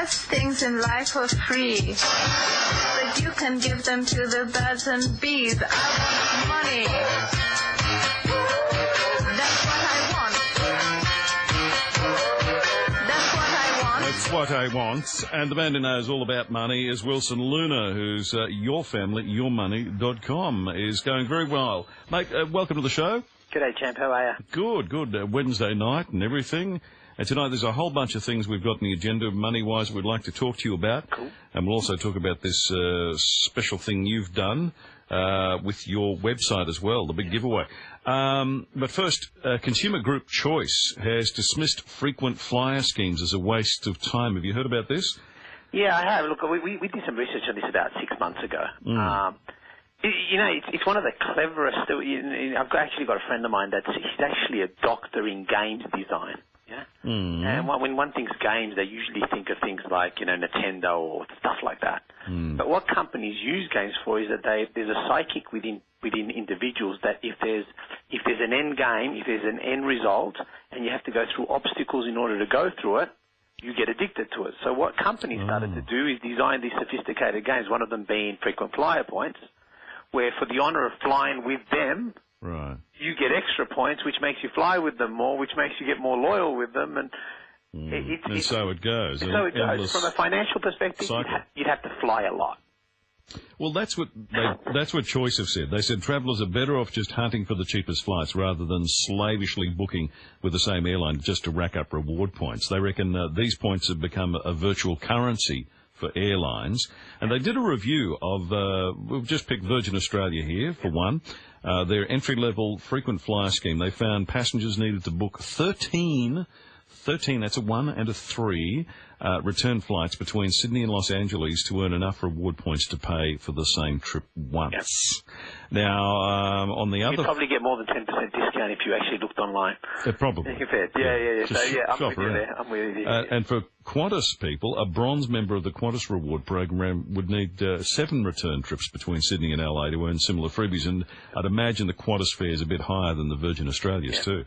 best things in life for free, but you can give them to the birds and bees. I want money. That's what I want. That's what I want. That's what I want. And the man who knows all about money is Wilson Luna, whose yourfamilyyourmoney.com is going very well. Mate, welcome to the show. G'day, champ. How are you? Good. Wednesday night and everything. And tonight there's a whole bunch of things we've got in the agenda, money-wise, we'd like to talk to you about. Cool. And we'll also talk about this special thing you've done with your website as well, the big giveaway. But first, Consumer Group Choice has dismissed frequent flyer schemes as a waste of time. Have you heard about this? Yeah, I have. Look, we did some research on this about 6 months ago. It's one of the cleverest. I've actually got a friend of mine he's actually a doctor in games design. Yeah. And when one thinks games, they usually think of things like Nintendo or stuff like that. But what companies use games for is that there's a psychic within individuals that if there's an end game, if there's an end result, and you have to go through obstacles in order to go through it, you get addicted to it. So what companies started to do is design these sophisticated games. One of them being frequent flyer points, where for the honour of flying with them, right, you get extra points, which makes you fly with them more, which makes you get more loyal with them, and so it goes. So it goes. From a financial perspective, you'd have to fly a lot. Well, that's what Choice have said. They said travellers are better off just hunting for the cheapest flights rather than slavishly booking with the same airline just to rack up reward points. They reckon these points have become a virtual currency for airlines. And they did a review of, we've just picked Virgin Australia here, for one. Their entry-level frequent flyer scheme, they found passengers needed to book 13, that's a 1 and a 3, return flights between Sydney and Los Angeles to earn enough reward points to pay for the same trip once. Yep. Now, on the other... You'd probably get more than 10% discount if you actually looked online. Probably. Yeah. So, I'm with you there. I'm with you. And for Qantas people, a bronze member of the Qantas reward program would need 7 return trips between Sydney and LA to earn similar freebies. And I'd imagine the Qantas fare is a bit higher than the Virgin Australia's too.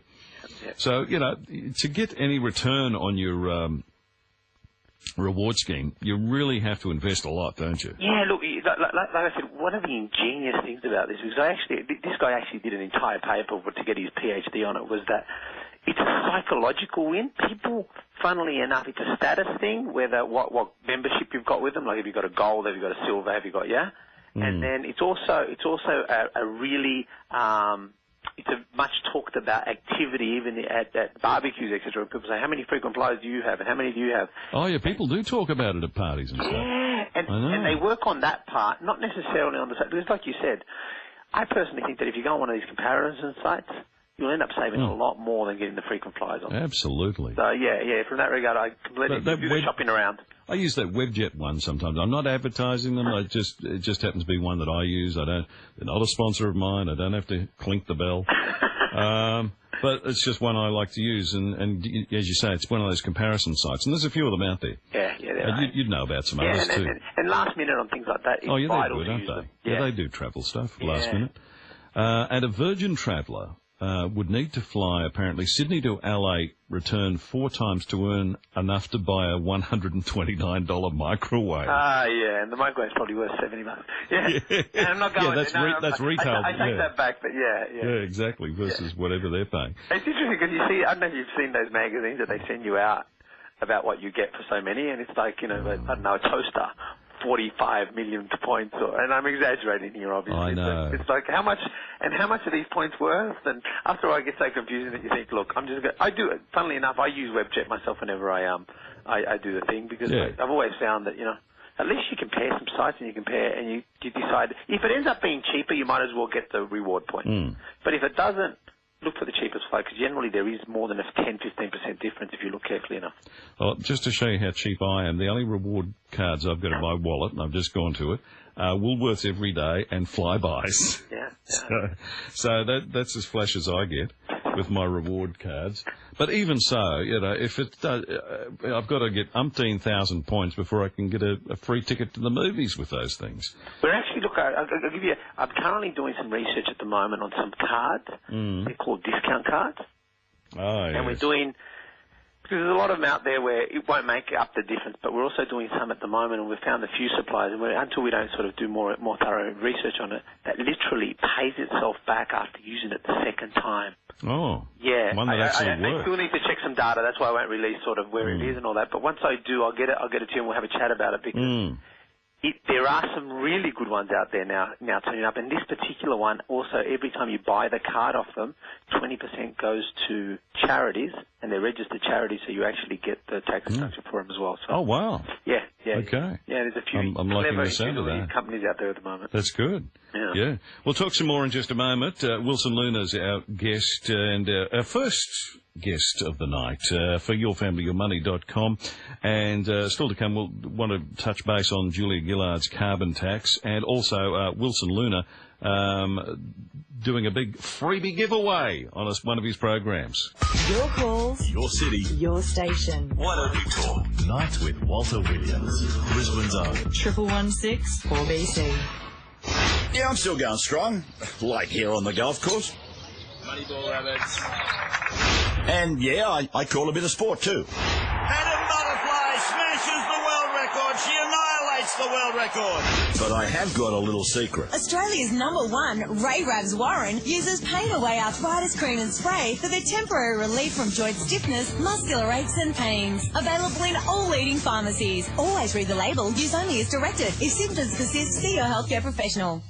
Yep. So, to get any return on your reward scheme, you really have to invest a lot, don't you? Yeah, look, like I said, one of the ingenious things about this, because this guy actually did an entire paper to get his PhD on it, was that it's a psychological win. People, funnily enough, it's a status thing, whether what membership you've got with them, like have you got a gold, have you got a silver, have you got, And then it's also a really, it's a much talked about activity, even at barbecues, etc. People say, how many frequent flyers do you have, and how many do you have? Oh, yeah, people do talk about it at parties and stuff. Yeah, and they work on that part, not necessarily on the side, because like you said, I personally think that if you go on one of these comparison sites, you'll end up saving a lot more than getting the frequent flyers on. Absolutely. So, yeah, from that regard, I completely do the shopping around. I use that Webjet one sometimes. I'm not advertising them. It just happens to be one that I use. They're not a sponsor of mine. I don't have to clink the bell. But it's just one I like to use. And as you say, it's one of those comparison sites. And there's a few of them out there. Yeah, there are. You'd know about some others too. And last minute on things like that is vital to use them. Yeah, they do travel stuff last minute. And a Virgin traveller would need to fly, apparently, Sydney to LA, return 4 times to earn enough to buy a $129 microwave. Yeah, and the microwave's probably worth $70. Yeah. And I'm not going... that's retail. I take that back, but yeah. Yeah, exactly, versus whatever they're paying. It's interesting because you see, I don't know if you've seen those magazines that they send you out about what you get for so many, and it's like, I don't know, a toaster. 45 million points, and I'm exaggerating here, obviously. I know. It's like, how much are these points worth? And after I get so confusing that you think, look, I do it. Funnily enough, I use Webjet myself whenever I do the thing, because I've always found that, at least you compare some sites and you decide, if it ends up being cheaper, you might as well get the reward point. But if it doesn't, look for the cheapest flight, because generally there is more than a 10-15% difference if you look carefully enough. Well, just to show you how cheap I am, the only reward cards I've got in my wallet, and I've just gone to it, Woolworths every day and Flybys. Yeah. So that's as flash as I get with my reward cards. But even so, if it does, I've got to get umpteen thousand points before I can get a free ticket to the movies with those things. We're actually, look, I'll give you, I'm currently doing some research at the moment on some cards. They're called discount cards. Oh, yes. And we're doing Because there's a lot of them out there where it won't make up the difference, but we're also doing some at the moment, and we've found a few suppliers, and until we don't sort of do more thorough research on it, that literally pays itself back after using it the second time. Oh. Yeah. One that actually works. I still need to check some data. That's why I won't release sort of where it is and all that. But once I do, I'll get it to you and we'll have a chat about it, because there are some really good ones out there now turning up. And this particular one, also, every time you buy the card off them, 20% goes to charities, and they're registered charities, so you actually get the tax deduction for them as well. So, oh, wow. Yeah. Okay. Yeah, there's a few I'm liking the sound of that. companies out there at the moment. That's good. Yeah. We'll talk some more in just a moment. Wilson Luna's our guest, and our first guest of the night for yourfamilyyourmoney.com. And still to come, we'll want to touch base on Julia Gillard's carbon tax, and also Wilson Luna doing a big freebie giveaway on one of his programs. Your calls, your city, your station. Why don't we talk? Night with Walter Williams, Brisbane's own. 1116 4BC. Yeah, I'm still going strong, like here on the golf course. Moneyball rabbits. And yeah, I call a bit of sport too. Adam Butterfly smashes the world record. She annihilates the world record. But I have got a little secret. Australia's #1, Ray Rabs Warren, uses Pain Away Arthritis Cream and Spray for their temporary relief from joint stiffness, muscular aches and pains. Available in all leading pharmacies. Always read the label. Use only as directed. If symptoms persist, see your healthcare professional.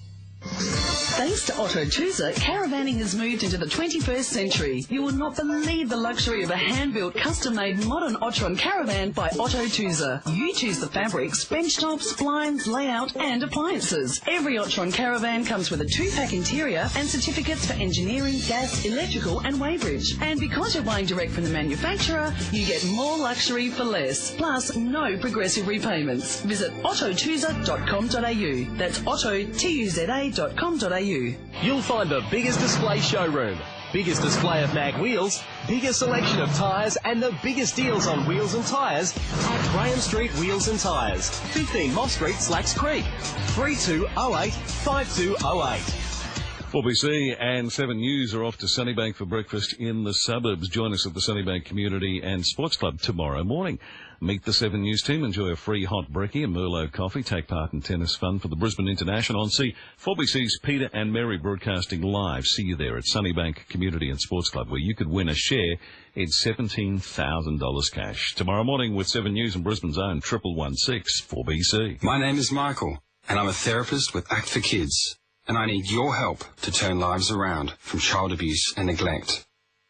Thanks to Otto Tuza, caravanning has moved into the 21st century. You will not believe the luxury of a hand-built, custom-made modern Otron caravan by Otto Tuza. You choose the fabrics, bench tops, blinds, layout and appliances. Every Otron caravan comes with a 2-pack interior and certificates for engineering, gas, electrical and weighbridge. And because you're buying direct from the manufacturer, you get more luxury for less. Plus, no progressive repayments. Visit ottotuza.com.au. That's ottotuza.com.au. You'll find the biggest display showroom, biggest display of mag wheels, biggest selection of tyres and the biggest deals on wheels and tyres at Graham Street Wheels and Tyres, 15 Moss Street, Slacks Creek, 3208 5208. 4BC and 7 News are off to Sunnybank for breakfast in the suburbs. Join us at the Sunnybank Community and Sports Club tomorrow morning. Meet the 7 News team, enjoy a free hot brekkie and Merlot coffee, take part in tennis fun for the Brisbane International, and see 4BC's Peter and Mary broadcasting live. See you there at Sunnybank Community and Sports Club, where you could win a share in $17,000 cash. Tomorrow morning with 7 News and Brisbane's own 1116 4BC. My name is Michael, and I'm a therapist with Act for Kids, and I need your help to turn lives around from child abuse and neglect.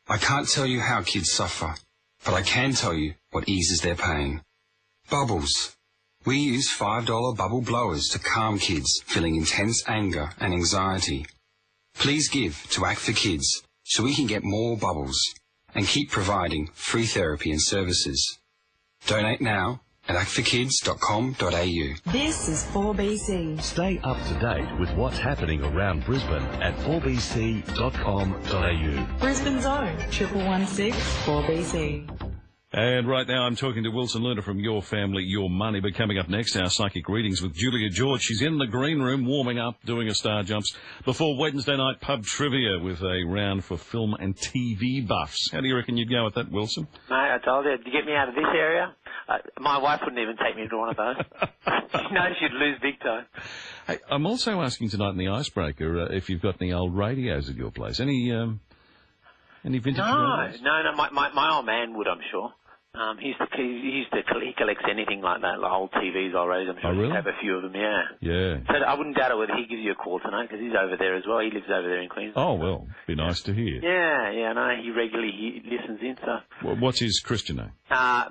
I can't tell you how kids suffer, but I can tell you what eases their pain. Bubbles. We use $5 bubble blowers to calm kids feeling intense anger and anxiety. Please give to Act for Kids so we can get more bubbles and keep providing free therapy and services. Donate now at actforkids.com.au. This is 4BC. Stay up to date with what's happening around Brisbane at 4bc.com.au. Brisbane's own 1116 4BC. And right now I'm talking to Wilson Luna from Your Family, Your Money. But coming up next, our psychic readings with Julia George. She's in the green room warming up, doing her star jumps before Wednesday night pub trivia with a round for film and TV buffs. How do you reckon you'd go with that, Wilson? Mate, I told you, to get me out of this area, my wife wouldn't even take me to one of those. She knows she'd lose big time. Hey, I'm also asking tonight in the icebreaker if you've got any old radios at your place. Any vintage radios? No. My old man would, I'm sure. He collects anything like that, like old TVs, old radios. I'm sure really? He'd have a few of them, yeah. Yeah. So I wouldn't doubt it whether he gives you a call tonight, because he's over there as well. He lives over there in Queensland. Oh, well, be nice to hear. Yeah, no, he regularly listens in, so. Well, what's his Christian name?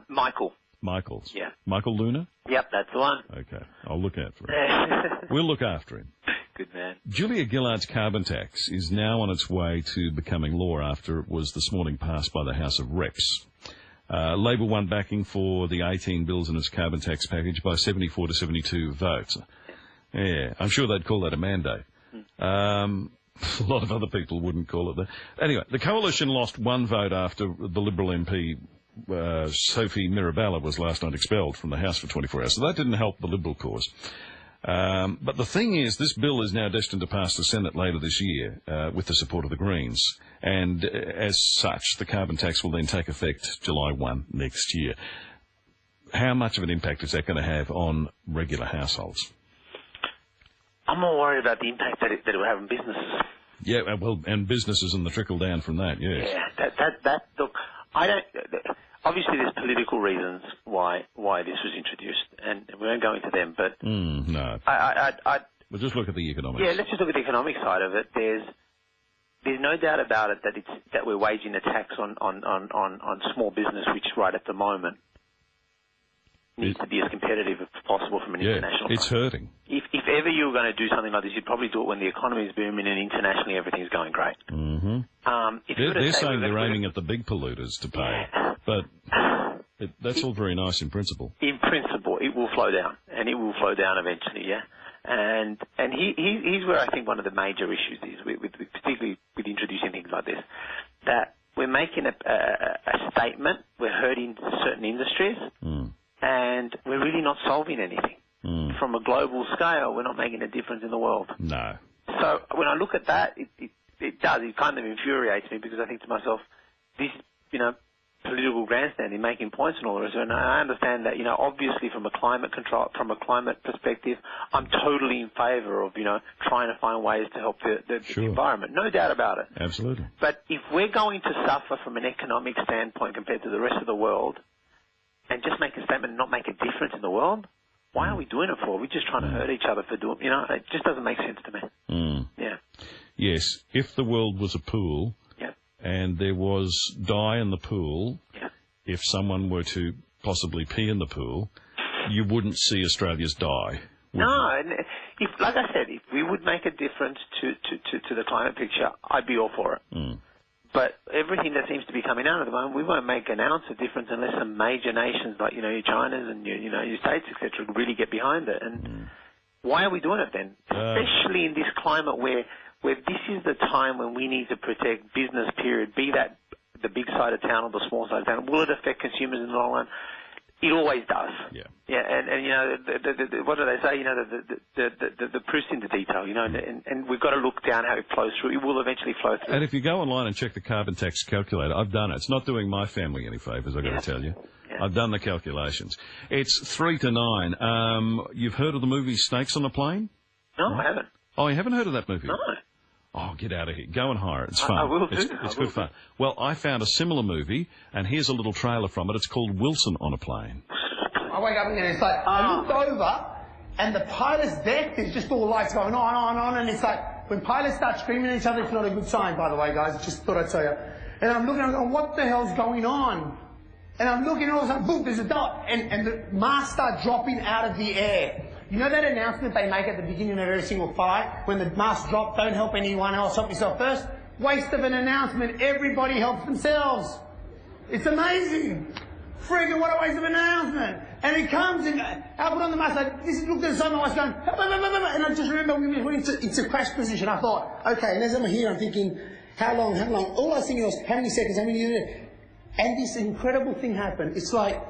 Michael. Michael's. Yeah. Michael Luna? Yep, that's the one. Okay, I'll look out for him. We'll look after him. Good man. Julia Gillard's carbon tax is now on its way to becoming law after it was this morning passed by the House of Reps. Labor won backing for the 18 bills in its carbon tax package by 74 to 72 votes. Yeah, I'm sure they'd call that a mandate. A lot of other people wouldn't call it that. Anyway, the coalition lost one vote after the Liberal MP Sophie Mirabella was last night expelled from the House for 24 hours. So that didn't help the Liberal cause. But the thing is, this bill is now destined to pass the Senate later this year with the support of the Greens. And as such, the carbon tax will then take effect July 1 next year. How much of an impact is that going to have on regular households? I'm more worried about the impact that it will have on businesses. Yeah, well, and businesses and the trickle down from that, yes. Yeah, look, I don't... Obviously, there's political reasons why this was introduced, and we won't go into them, but... no. We'll just look at the economics. Yeah, let's just look at the economic side of it. There's no doubt about it that we're waging a tax on small business, which right at the moment needs to be as competitive as possible from an international it's hurting. If ever you were going to do something like this, you'd probably do it when the economy is booming and internationally everything's going great. Mm-hmm. They're saying they're aiming at the big polluters to pay, but that's all very nice in principle. In principle, it will flow down, and it will flow down eventually, yeah. And here's where I think one of the major issues is, particularly with introducing things like this, that we're making a statement, we're hurting certain industries, and we're really not solving anything. From a global scale, we're not making a difference in the world. No. So when I look at that, it kind of infuriates me, because I think to myself, this, political grandstanding, making points and all the rest of it. And I understand that, obviously from a climate perspective, I'm totally in favour of, trying to find ways to help the environment. No doubt about it. Absolutely. But if we're going to suffer from an economic standpoint compared to the rest of the world, and just make a statement and not make a difference in the world, why are we doing it for? We're just trying to hurt each other for doing, it just doesn't make sense to me. Yeah. Yes. If the world was a pool, and there was dye in the pool, if someone were to possibly pee in the pool, you wouldn't see Australia's dye. No, and like I said, if we would make a difference to the climate picture, I'd be all for it. But everything that seems to be coming out at the moment, we won't make an ounce of difference unless some major nations like, your China's and your States, etc., really get behind it. And why are we doing it then? Especially in this climate where this is the time when we need to protect business, period, be that the big side of town or the small side of town. Will it affect consumers in the long run? It always does. Yeah. Yeah, and what do they say? The proof's in the detail, and we've got to look down how it flows through. It will eventually flow through. And if you go online and check the carbon tax calculator, I've done it. It's not doing my family any favours, I've got to tell you. Yeah. I've done the calculations. It's 3 to 9. You've heard of the movie Snakes on a Plane? No, I haven't. Oh, you haven't heard of that movie? No. Oh, get out of here. Go and hire it. It's fun. I will do. It's good fun. Well, I found a similar movie, and here's a little trailer from it. It's called Wilson on a Plane. I wake up and it's like, I looked over, and the pilot's deck, there's just all lights going on, and it's like, when pilots start screaming at each other, it's not a good sign, by the way, guys. Just thought I'd tell you. And I'm looking, I'm going, what the hell's going on? And I'm looking, and all of a sudden, boom, there's a dot, and the masks start dropping out of the air. You know that announcement they make at the beginning of every single flight? When the masks drop, don't help anyone else, help yourself first. Waste of an announcement. Everybody helps themselves. It's amazing. Friggin' what a waste of an announcement. And it comes, and I put on the mask, like, this is, looked at the sun, and I was going, and I just remember we went into crash position. I thought, okay, and as I'm here, I'm thinking, how long? All I was thinking was, how many seconds, how many minutes? And this incredible thing happened. It's like,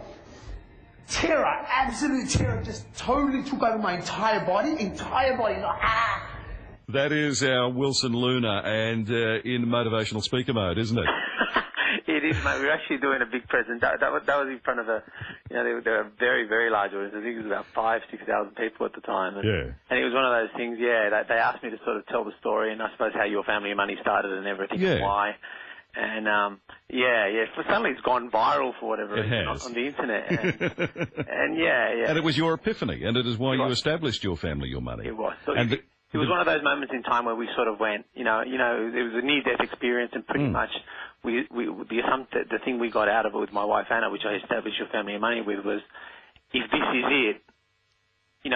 terror, absolute terror, just totally took over my entire body, like, ah! That is our Wilson Luna, and in motivational speaker mode, isn't it? It is, mate. We're actually doing a big present. That was in front of there were a very, very large audience. I think it was about 5,000-6,000 people at the time. And, and it was one of those things, they asked me to sort of tell the story, and I suppose how your family and money started and everything, and why. And, suddenly it's gone viral for whatever reason on the internet. And And it was your epiphany, and it is why you established your family, your money. It was. So it was one of those moments in time where we sort of went, it was a near-death experience, and pretty much the thing we got out of it with my wife Anna, which I established Your Family and Money with, was, if this is it,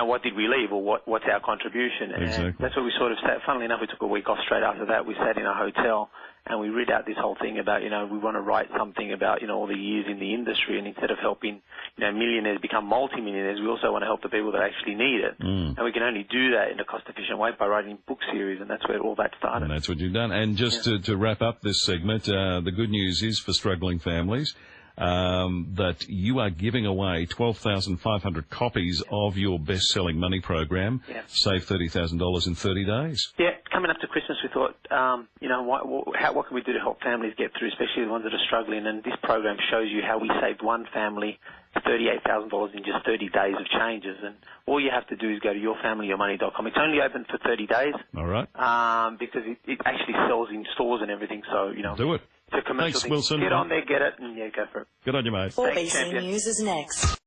what did we leave, or what's our contribution? And that's what we sort of sat. Funnily enough, we took a week off straight after that. We sat in a hotel and we read out this whole thing about, we want to write something about, all the years in the industry, and instead of helping, millionaires become multimillionaires, we also want to help the people that actually need it. And we can only do that in a cost-efficient way by writing book series, and that's where all that started. And that's what you've done. And just to wrap up this segment, the good news is for struggling families, that you are giving away 12,500 copies of your best-selling money program, Save $30,000 in 30 days. Yeah, coming up to Christmas, we thought, what can we do to help families get through, especially the ones that are struggling? And this program shows you how we saved one family $38,000 in just 30 days of changes. And all you have to do is go to yourfamilyyourmoney.com. It's only open for 30 days. All right. Because it actually sells in stores and everything. So, do it. It's a commercial Thanks, thing. Wilson. Get on there, get it, and go for it. Good on you, mate. 4BC News is next.